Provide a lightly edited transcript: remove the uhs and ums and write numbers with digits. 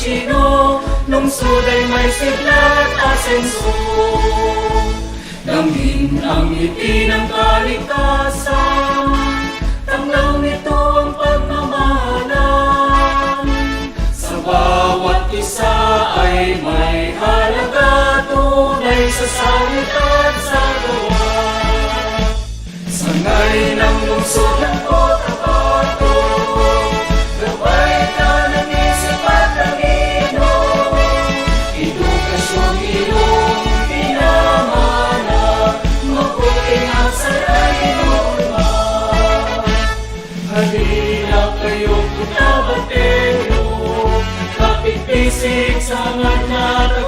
Chino, lungsod ay may sigla at asenso. Damhin ang ngiti ng kalikasan, tanglaw nito ang pagmamahalan. Sa bawat isa ay may halaga, tunay sa salita at sa gawa. Sangay ng lungsod ng Cotabato, gabay ka ng isip at talino. Edukasyon iyong pinamana, mabuting ang saray norma. Halina kayo'y Cotabatero, kapit-bisig sa mga